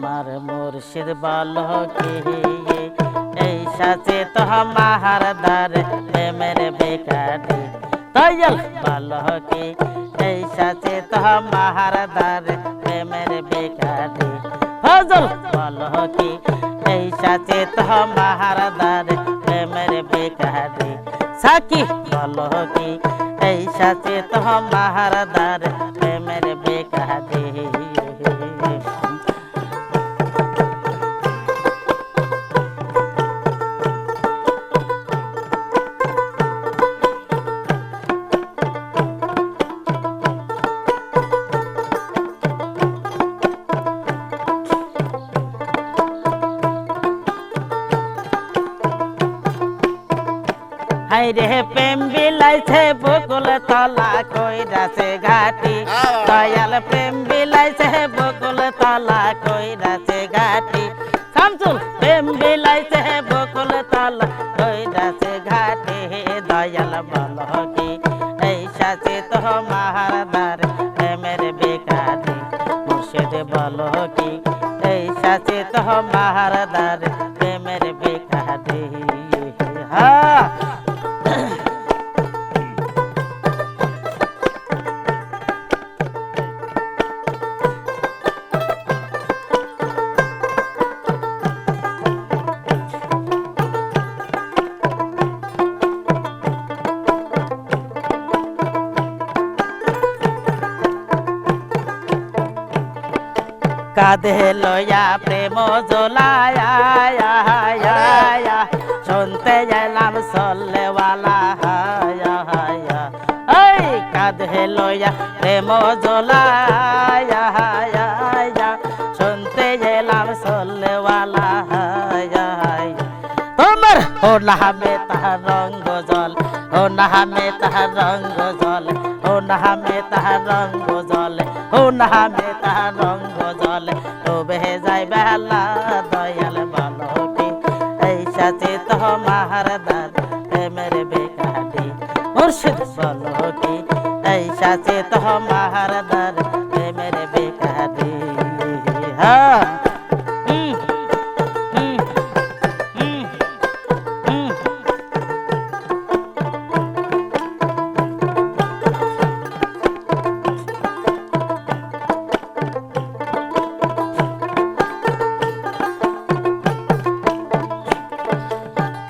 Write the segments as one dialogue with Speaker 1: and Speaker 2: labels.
Speaker 1: তোমার মুর্শিদ বলো কি এই সাচে তোমার দ্বারে প্রেমের বেকারি দয়াল বলো কি এই সাচে তোমার দ্বারে প্রেমের বেকারি ফজল বলো কি এই সাচে তোমার দ্বারে প্রেমের বেকারি সাকি বলো কি এই সাচে তোমার দ্বারে প্রেমের বেকারি হাইরে প্রেম বিলাইছে বকুল তলা কইরাছে ঘাটি দয়াল প্রেম বিলাইছে বকুল তলা কইরাছে ঘাটি শামসুল প্রেম বিলাইছে বকুল তলা কইরাছে ঘাটি দয়াল বলো কি এই সাচে তোমার দ্বারে প্রেমের বেকারি মুর্শিদ বলো কি এই সাচে তোমার দ্বারে প্রেমের বেকারি হ্যাঁ কাঁধে লয়া প্রেম জোলায়া শুনতে এলাম সল্লেওয়ালা এই কাঁধে লয়া প্রেম জোলায়া শুনতে এলাম সল্লেওয়ালা তোমার ও নামে তাহার রঙ্গ জল ও নামে তাহার রঙ্গ জল ও নামে তাহার রঙ্গ জল ও নামে তাহার রঙ্গ জল ডুবে যায় বেলা দয়াল বলো কি এই সাচে তোমার দ্বারে প্রেমের বেকারি মুর্শিদ বলো কি এই সাচে তোমার দ্বারে প্রেমের বেকারি হ্যাঁ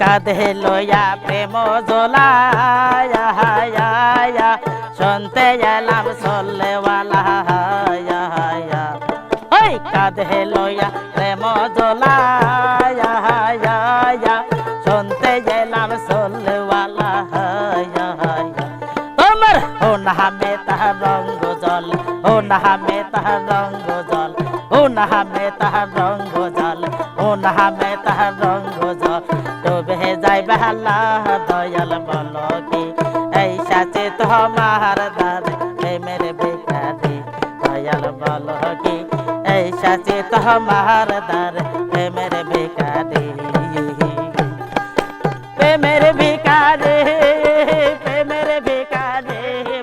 Speaker 1: কাঁধে লয়া প্রেম জোলায়া শুনতে এলাম সল্লেওয়ালা ওই কাঁধে লয়া প্রেম জোলায়া শুনতে এলাম সল্লেওয়ালা তোমার ও নামে তাহার রঙ্গ জল ও নামে তাহার রঙ্গ জল ও নামে তাহার রঙ্গ জল ও নামে তাহার রঙ্গ জল ডুবে যায় বেলা দয়াল বলো কি এই সাচে তোমার দ্বারে প্রেমের বেকারি দয়াল বলো কি এই সাচে তোমার দ্বারে প্রেমের বেকারি প্রেমের বেকারি প্রেমের বেকারি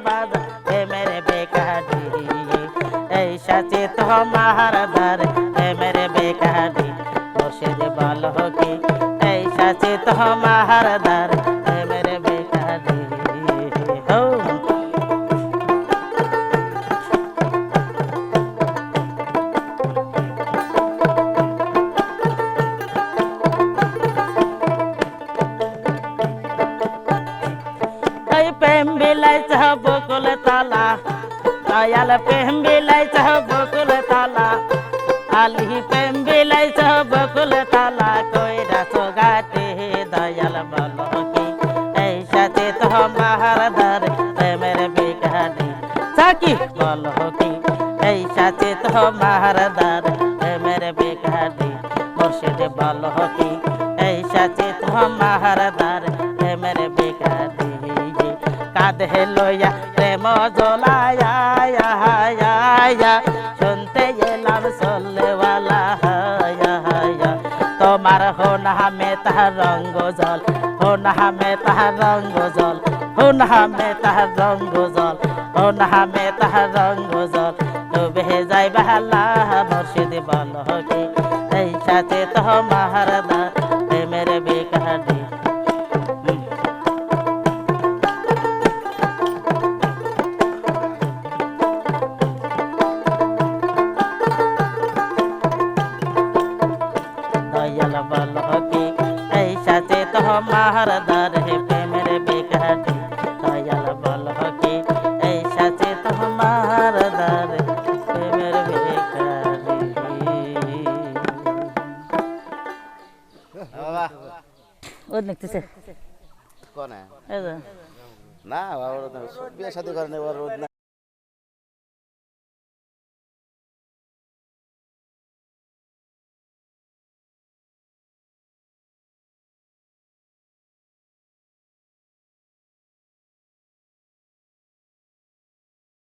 Speaker 1: বাবা প্রেমের বেকারি এই সাচে তোমার দ্বারে প্রেমের বেকারি মুর্শিদ বলো কি এই সাচে তোমার দ্বারে প্রেমের বেকারি হো এই প্রেম বিলাইছে বকুল তলা দয়াল প্রেম বিলাইছে বকুল তলা আলি প্রেম বিলাইছে বকুল তলা কইরাছো ঘাটি দয়াল বলো কি এই সাচে তোমার দ্বারে প্রেমের বেকারি সাকি বলো কি এই সাচে তোমার দ্বারে প্রেমের বেকারি মুর্শিদ বলো কি এই সাচে তোমার দ্বারে প্রেমের বেকারি কাঁধে লইয়া প্রেম জোলায়া শুনতে এলাম সল্লেওয়ালা তোমার হো নামে তাহার রঙ্গ জল হো নামে তাহার রঙ্গ জল হো নামে তাহার রঙ্গ জল হো নামে তাহার রঙ্গ জল ডুবে যাই বালা মুর্শিদ বলো কি এই সাথে তোমার দার প্রেমের বেকারি দয়াল বলো কি এই সাথে তোমার দার প্রেমের বেকারি দয়াল বলো কি এই সাথে তোমার দার প্রেমের বেকারি
Speaker 2: বাবা
Speaker 1: ও দেখতেছে
Speaker 2: কোনে
Speaker 1: এই যে
Speaker 2: না বাবা বিয়ে শাদী করেন এবার রোদ না